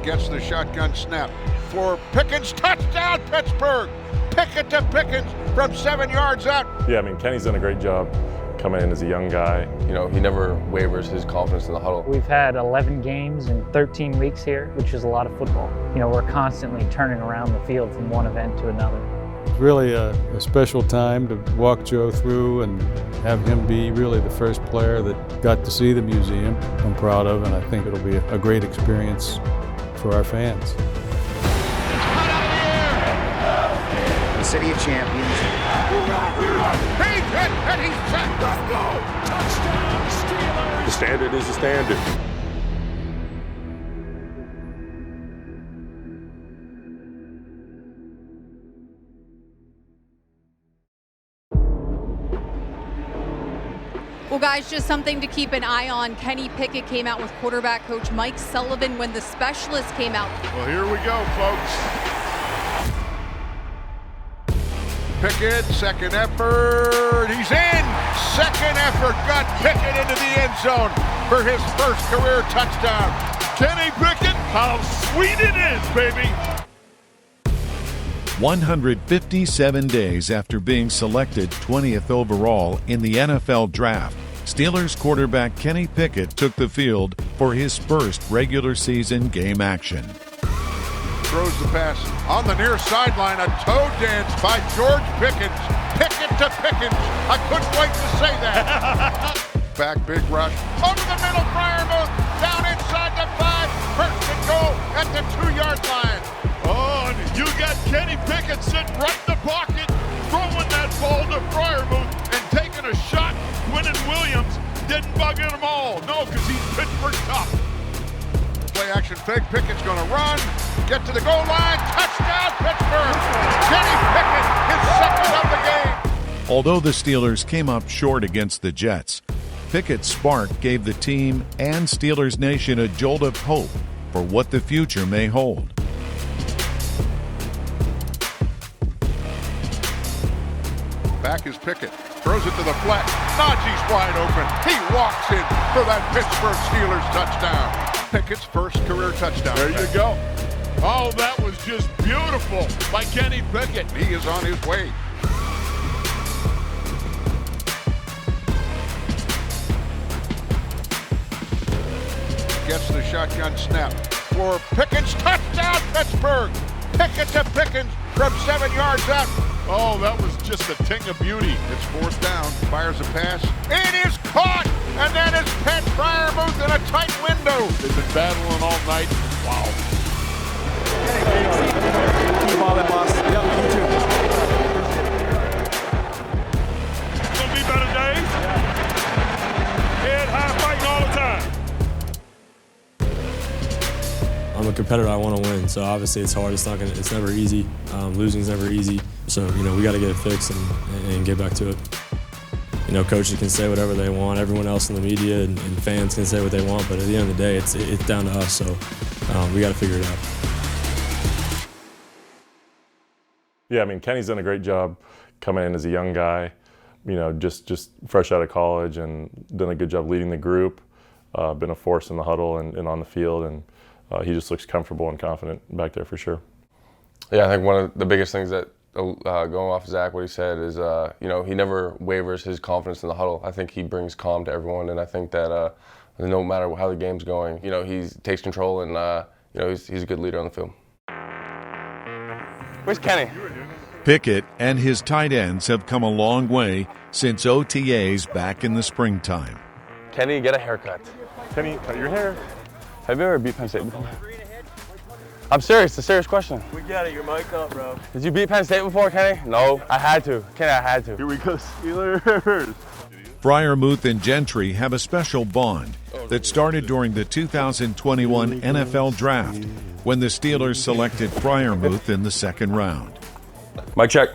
gets the shotgun snap for Pickens. Touchdown, Pittsburgh! Pickett to Pickens from 7 yards out. Yeah, I mean, Kenny's done a great job coming in as a young guy. You know, he never wavers his confidence in the huddle. We've had 11 games in 13 weeks here, which is a lot of football. You know, we're constantly turning around the field from one event to another. It's really a special time to walk Joe through and have him be really the first player that got to see the museum. I'm proud of, and I think it'll be a great experience for our fans. The city of champions. He's hit and he's set. Let's go! Touchdown, Steelers! The standard is the standard. Well, guys, just something to keep an eye on. Kenny Pickett came out with quarterback coach Mike Sullivan when the specialist came out. Well, here we go, folks. Pickett, second effort. He's in. Second effort got Pickett into the end zone for his first career touchdown. Kenny Pickett, how sweet it is, baby. 157 days after being selected 20th overall in the NFL Draft, Steelers quarterback Kenny Pickett took the field for his first regular season game action. Throws the pass on the near sideline, a toe dance by George Pickens. Pickett to Pickens. I couldn't wait to say that. Back, big rush. Over the middle, Freiermuth. Down inside the 5. First and goal at the 2-yard line. Oh, and you got Kenny Pickett sitting right in the pocket, throwing that ball to Freiermuth and taking a shot. Winning Williams didn't bug him at all. No, because he's Pittsburgh tough. Play action fake. Pickett's going to run. Get to the goal line. Touchdown, Pittsburgh. Kenny Pickett, his second of the game. Although the Steelers came up short against the Jets, Pickett's spark gave the team and Steelers Nation a jolt of hope for what the future may hold. Back is Pickett. Throws it to the flat. Najee's wide open. He walks in for that Pittsburgh Steelers touchdown. Pickett's first career touchdown. There you go. Oh, that was just beautiful by Kenny Pickett. He is on his way. Gets the shotgun snap for Pickens. Touchdown, Pittsburgh. Pickett to Pickens from 7 yards out. Oh, that was just a ting of beauty. It's fourth down. Fires a pass. It is caught. And that is Pat Freiermuth in a tight window. They've been battling all night. Wow. Keep all that, boss. Yep, you too. It's gonna be better days. Head high, fighting all the time. I'm a competitor. I want to win. So obviously it's hard. It's never easy. Losing is never easy. So we got to get it fixed and get back to it. Coaches can say whatever they want. Everyone else in the media and fans can say what they want. But at the end of the day, it's down to us. So we got to figure it out. Yeah, I mean, Kenny's done a great job coming in as a young guy, just fresh out of college, and done a good job leading the group, been a force in the huddle and on the field, and he just looks comfortable and confident back there for sure. Yeah, I think one of the biggest things that, going off Zach, what he said is, he never wavers his confidence in the huddle. I think he brings calm to everyone, and I think that no matter how the game's going, he takes control, and he's a good leader on the field. Where's Kenny? Pickett and his tight ends have come a long way since OTAs back in the springtime. Kenny, get a haircut. Kenny, cut your hair. Have you ever beat Penn State before? I'm serious. It's a serious question. We got it. Your mic up, bro. Did you beat Penn State before, Kenny? No, I had to. Kenny, I had to. Here we go, Steelers. Freiermuth and Gentry have a special bond that started during the 2021 NFL Draft when the Steelers selected Freiermuth in the second round. Mic check.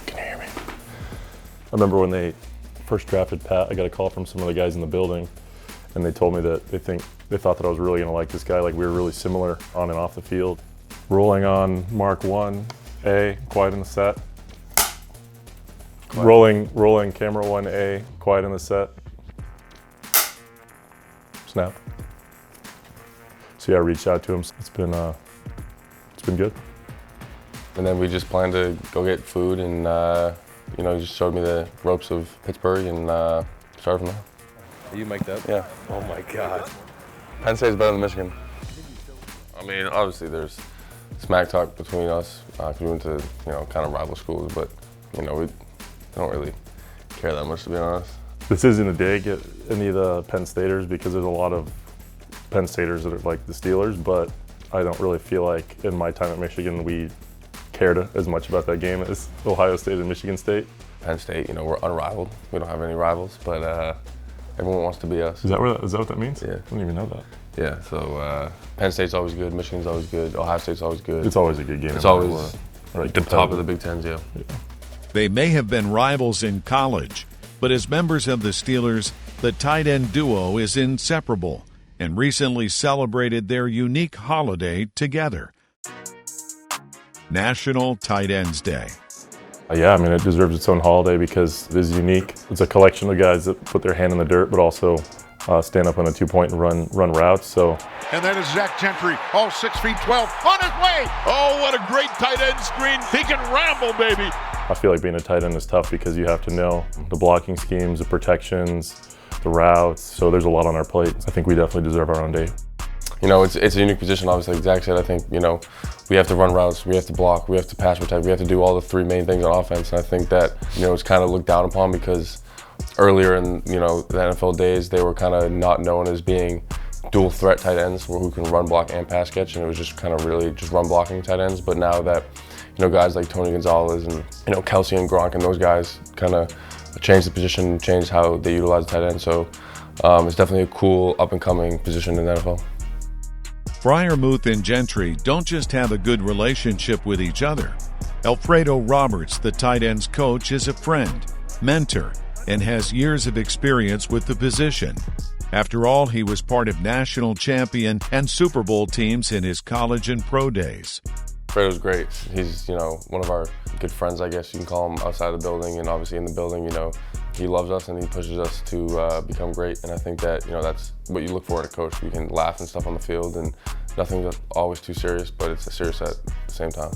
Can you hear me? I remember when they first drafted Pat, I got a call from some of the guys in the building, and they told me that they thought that I was really going to like this guy, like we were really similar on and off the field. Rolling on Mark 1A, quiet in the set. Rolling camera 1A, quiet in the set. Snap. So yeah, I reached out to him. It's been good. And then we just planned to go get food, and you know, he just showed me the ropes of Pittsburgh, and started from there. Are you mic'd up? Yeah. Oh my God. Penn State's better than Michigan. I mean, obviously there's smack talk between us, because we went to, you know, kind of rival schools, but, you know, we don't really care that much, to be honest. This isn't a dig at any of the Penn Staters, because there's a lot of Penn Staters that are like the Steelers, but I don't really feel like in my time at Michigan we cared as much about that game as Ohio State and Michigan State. Penn State, you know, we're unrivaled. We don't have any rivals, but everyone wants to be us. Is that what that means? Yeah. I didn't even know that. Yeah, so Penn State's always good, Michigan's always good, Ohio State's always good. It's always a good game. It's always like the top of the Big Tens, yeah. They may have been rivals in college, but as members of the Steelers, the tight end duo is inseparable and recently celebrated their unique holiday together. National Tight Ends Day. Yeah, I mean, it deserves its own holiday because it is unique. It's a collection of guys that put their hand in the dirt, but also stand up on a 2-point and run routes. So. And that is Zach Gentry, all 6 feet 12, on his way. Oh, what a great tight end screen. He can ramble, baby. I feel like being a tight end is tough because you have to know the blocking schemes, the protections, the routes. So there's a lot on our plate. I think we definitely deserve our own day. You know, it's a unique position, obviously, like Zach said. I think, you know, we have to run routes, we have to block, we have to pass protect, we have to do all the three main things on offense. And I think that, you know, it's kind of looked down upon because earlier in, you know, the NFL days, they were kind of not known as being dual threat tight ends who can run block and pass catch, and it was just kind of really just run blocking tight ends. But now that, you know, guys like Tony Gonzalez and, you know, Kelsey and Gronk and those guys kind of changed the position, changed how they utilize the tight end. So it's definitely a cool up-and-coming position in the NFL. Freiermuth and Gentry don't just have a good relationship with each other. Alfredo Roberts, the tight ends coach, is a friend, mentor, and has years of experience with the position. After all, he was part of national champion and Super Bowl teams in his college and pro days. Fredo's great. He's, you know, one of our good friends, I guess you can call him, outside the building, and obviously in the building, you know, he loves us and he pushes us to become great. And I think that, you know, that's what you look for in a coach. You can laugh and stuff on the field, and nothing's always too serious, but it's serious at the same time.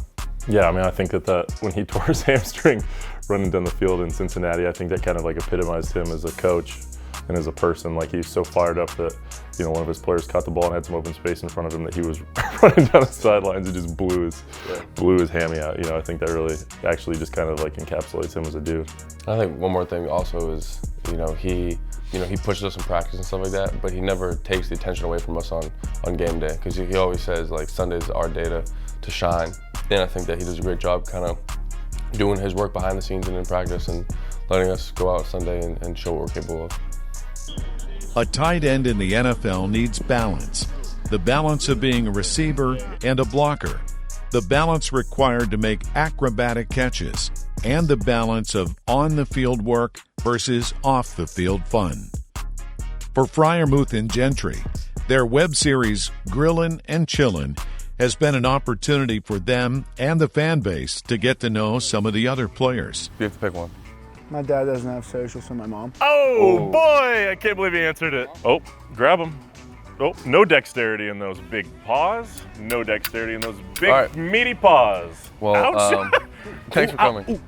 Yeah, I mean, I think that when he tore his hamstring running down the field in Cincinnati, I think that kind of like epitomized him as a coach and as a person. Like, he's so fired up that, you know, one of his players caught the ball and had some open space in front of him that he was running down the sidelines and just blew his hammy out. You know, I think that really actually just kind of like encapsulates him as a dude. I think one more thing also is, you know, he pushes us in practice and stuff like that, but he never takes the attention away from us on game day, because he always says, like, Sunday's our day to shine. And I think that he does a great job kind of doing his work behind the scenes and in practice and letting us go out Sunday and show what we're capable of. A tight end in the NFL needs balance. The balance of being a receiver and a blocker. The balance required to make acrobatic catches. And the balance of on-the-field work versus off-the-field fun. For Freiermuth and Gentry, their web series Grillin' and Chillin' has been an opportunity for them and the fan base to get to know some of the other players. You have to pick one. My dad doesn't have social, so my mom. Oh, boy, I can't believe he answered it. Oh, grab him. Oh, no dexterity in those big paws. No dexterity in those big, meaty paws. Well, thanks for coming.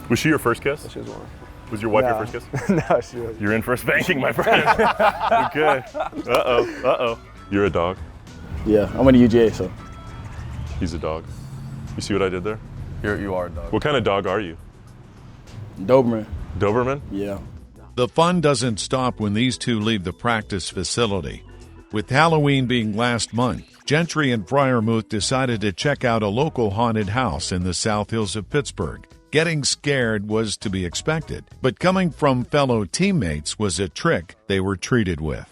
Was she your first kiss? She was one. Was your wife your first kiss? No, she wasn't. You're in for a spanking, my friend. Okay. Uh-oh. You're a dog? Yeah, I'm in the UGA, so. He's a dog. You see what I did there? You are a dog. What kind of dog are you? Doberman. Doberman? Yeah. The fun doesn't stop when these two leave the practice facility. With Halloween being last month, Gentry and Freiermuth decided to check out a local haunted house in the South Hills of Pittsburgh. Getting scared was to be expected, but coming from fellow teammates was a trick they were treated with.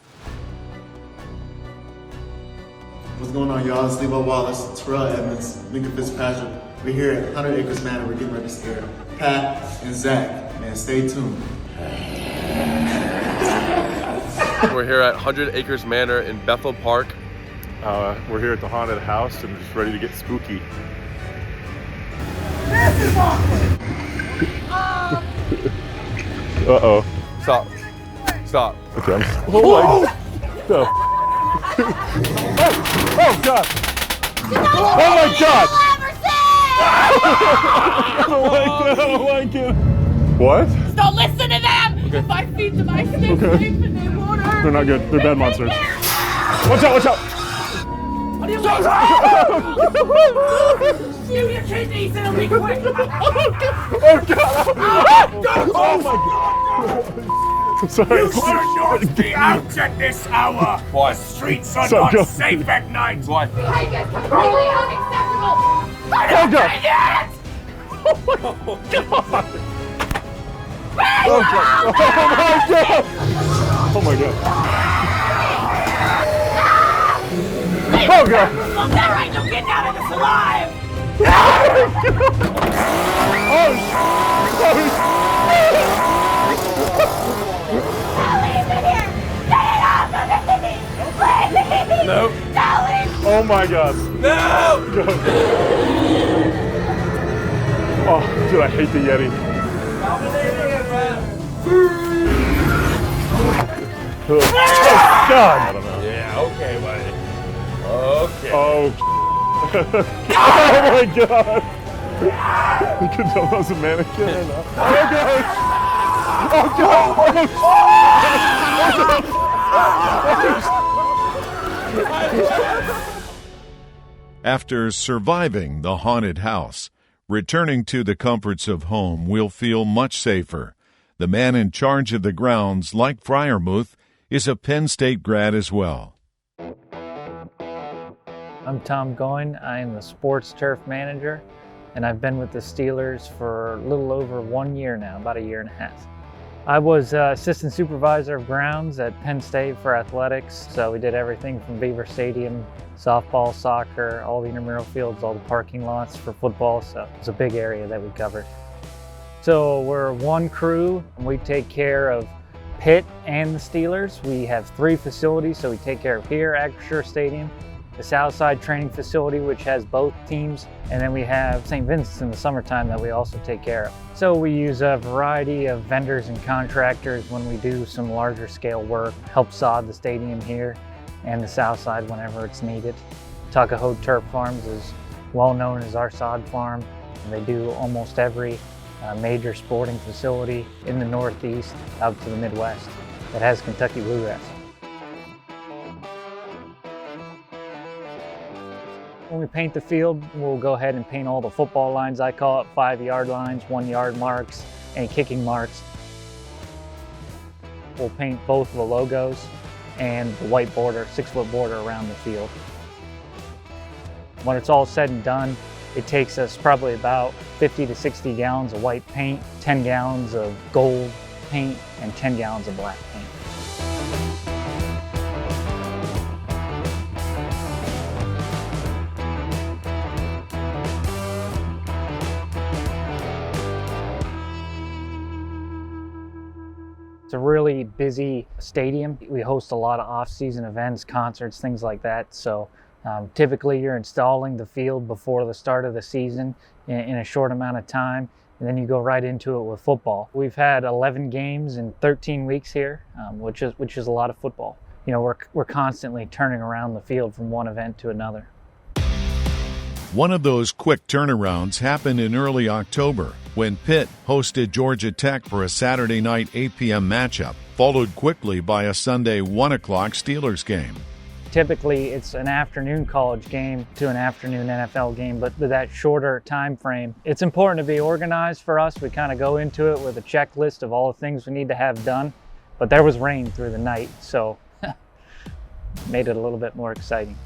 What's going on, y'all? It's Levo Wallace, Terrell Edmonds, Lincoln Fitzpatrick. We're here at 100 Acres Manor. We're getting ready to scare Pat and Zach. Man, stay tuned. We're here at 100 Acres Manor in Bethel Park. We're here at the haunted house and just ready to get spooky. This is awkward! Uh-oh. Stop. Okay. Oh my God. Oh God! Oh my God! I don't like that. I don't like it. What? Just don't listen to them! Okay. 5 feet to my stick, Okay. safe and they won't hurt. They're not good. They're bad monsters. Watch out! Watch out! What do you want? Shoot your kidneys, it'll be quick! Oh God! Oh my God! I'm sorry. You should not be out at this hour! Why? The streets are So not go. safe at night! Why? Behavior is completely unacceptable! I Oh don't God! take it! Oh my God! Oh God! Oh my God! Oh my God! Oh God! Look, that right, you'll get out of this alive! No. Oh my God. No! Oh, dude, I hate the Yeti. Oh, God. I don't know. Yeah, okay, buddy. Okay. Oh. Oh my God. You can tell I was a mannequin or not. Oh God. Oh God. After surviving the haunted house, returning to the comforts of home will feel much safer. The man in charge of the grounds, like Freiermuth, is a Penn State grad as well. I'm Tom Goin. I am the sports turf manager, and I've been with the Steelers for a little over 1 year now, about a year and a half. I was assistant supervisor of grounds at Penn State for athletics, so we did everything from Beaver Stadium, softball, soccer, all the intramural fields, all the parking lots for football, so it's a big area that we covered. So we're one crew, and we take care of Pitt and the Steelers. We have 3 facilities, so we take care of here, Acrisure Stadium, the Southside Training Facility, which has both teams, and then we have St. Vincent's in the summertime that we also take care of. So we use a variety of vendors and contractors when we do some larger scale work, help sod the stadium here and the Southside whenever it's needed. Tuckahoe Turf Farms is well known as our sod farm. They do almost every major sporting facility in the Northeast out to the Midwest that has Kentucky bluegrass. When we paint the field, we'll go ahead and paint all the football lines, I call it, 5-yard lines, 1-yard marks, and kicking marks. We'll paint both the logos and the white border, 6-foot border around the field. When it's all said and done, it takes us probably about 50 to 60 gallons of white paint, 10 gallons of gold paint, and 10 gallons of black paint. It's a really busy stadium. We host a lot of off-season events, concerts, things like that. So typically you're installing the field before the start of the season in a short amount of time, and then you go right into it with football. We've had 11 games in 13 weeks here, which is a lot of football. You know, we're constantly turning around the field from one event to another. One of those quick turnarounds happened in early October when Pitt hosted Georgia Tech for a Saturday night 8 p.m. matchup, followed quickly by a Sunday 1 o'clock Steelers game. Typically, it's an afternoon college game to an afternoon NFL game, but with that shorter time frame, it's important to be organized for us. We kind of go into it with a checklist of all the things we need to have done, but there was rain through the night, so made it a little bit more exciting.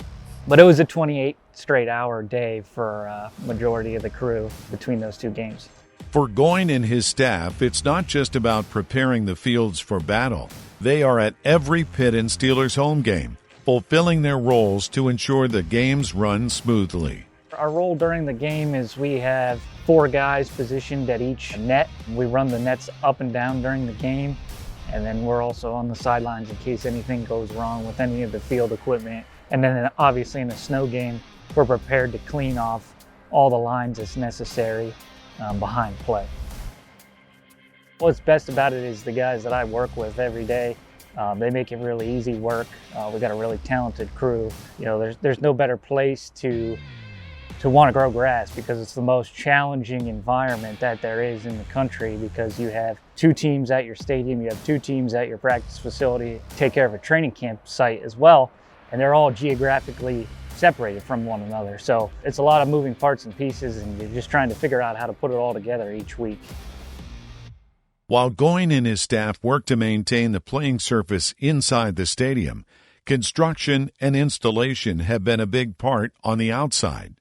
But it was a 28 straight hour day for majority of the crew between those 2 games. For Goin and his staff, it's not just about preparing the fields for battle. They are at every Pitt and Steelers home game, fulfilling their roles to ensure the games run smoothly. Our role during the game is we have 4 guys positioned at each net. We run the nets up and down during the game, and then we're also on the sidelines in case anything goes wrong with any of the field equipment. And then obviously in a snow game, we're prepared to clean off all the lines as necessary behind play. What's best about it is the guys that I work with every day. They make it really easy work. We got a really talented crew. You know, there's no better place to want to grow grass, because it's the most challenging environment that there is in the country, because you have 2 teams at your stadium, you have 2 teams at your practice facility, take care of a training camp site as well, and they're all geographically separated from one another. So it's a lot of moving parts and pieces, and you're just trying to figure out how to put it all together each week. While Goyne and his staff work to maintain the playing surface inside the stadium, construction and installation have been a big part on the outside.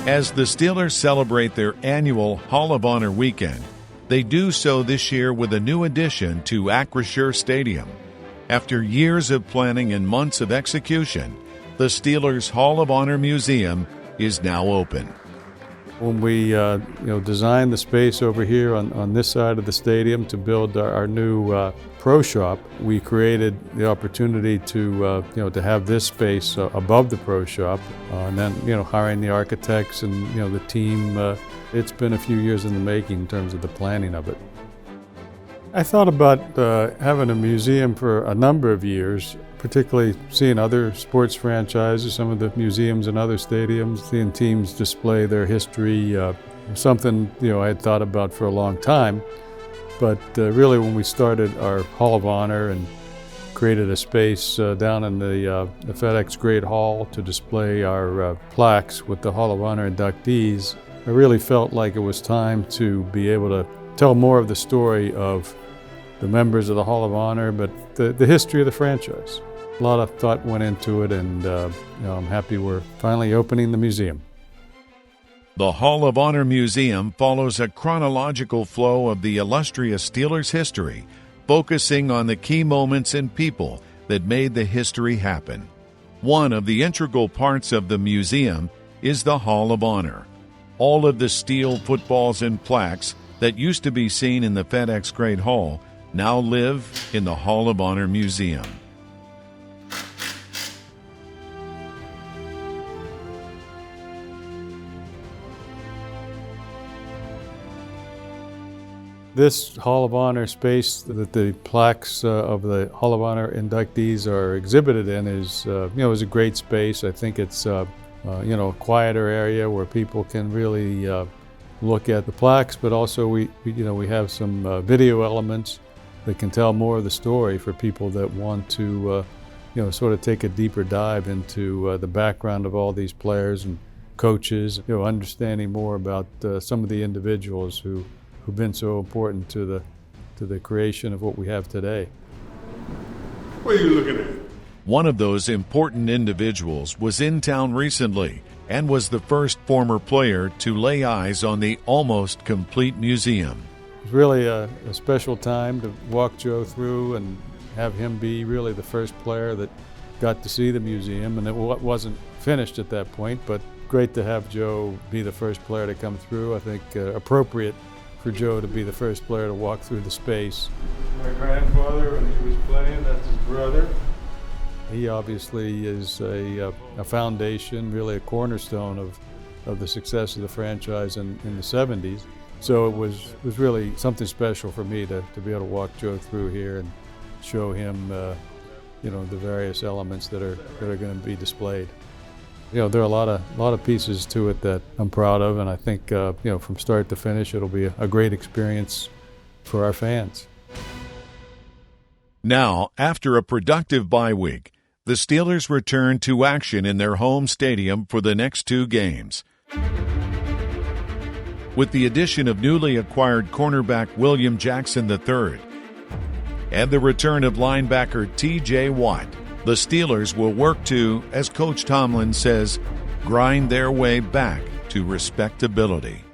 As the Steelers celebrate their annual Hall of Honor weekend, they do so this year with a new addition to Acrisure Stadium. After years of planning and months of execution, the Steelers Hall of Honor Museum is now open. When we designed the space over here on this side of the stadium to build our new pro shop, we created the opportunity to have this space above the pro shop, and then hiring the architects and the team. It's been a few years in the making in terms of the planning of it. I thought about having a museum for a number of years, particularly seeing other sports franchises, some of the museums and other stadiums, seeing teams display their history, something I had thought about for a long time. But really, when we started our Hall of Honor and created a space down in the FedEx Great Hall to display our plaques with the Hall of Honor inductees, I really felt like it was time to be able to tell more of the story of the members of the Hall of Honor, but the history of the franchise. A lot of thought went into it, and I'm happy we're finally opening the museum. The Hall of Honor Museum follows a chronological flow of the illustrious Steelers history, focusing on the key moments and people that made the history happen. One of the integral parts of the museum is the Hall of Honor. All of the steel footballs and plaques that used to be seen in the FedEx Great Hall now live in the Hall of Honor Museum. This Hall of Honor space that the plaques of the Hall of Honor inductees are exhibited in is a great space. I think it's a quieter area where people can really look at the plaques, but also we have some video elements that can tell more of the story for people that want to sort of take a deeper dive into the background of all these players and coaches, understanding more about some of the individuals who've been so important to the creation of what we have today. What are you looking at? One of those important individuals was in town recently and was the first former player to lay eyes on the almost complete museum. It was really a special time to walk Joe through and have him be really the first player that got to see the museum, and it wasn't finished at that point, but great to have Joe be the first player to come through. I think appropriate for Joe to be the first player to walk through the space. My grandfather, when he was playing, that's his brother. He obviously is a foundation, really a cornerstone of the success of the franchise in the 70s. So it was really something special for me to be able to walk Joe through here and show him the various elements that are going to be displayed. There are a lot of pieces to it that I'm proud of, and I think from start to finish it'll be a great experience for our fans. Now, after a productive bye week, the Steelers return to action in their home stadium for the next 2 games. With the addition of newly acquired cornerback William Jackson III and the return of linebacker T.J. Watt, the Steelers will work to, as Coach Tomlin says, grind their way back to respectability.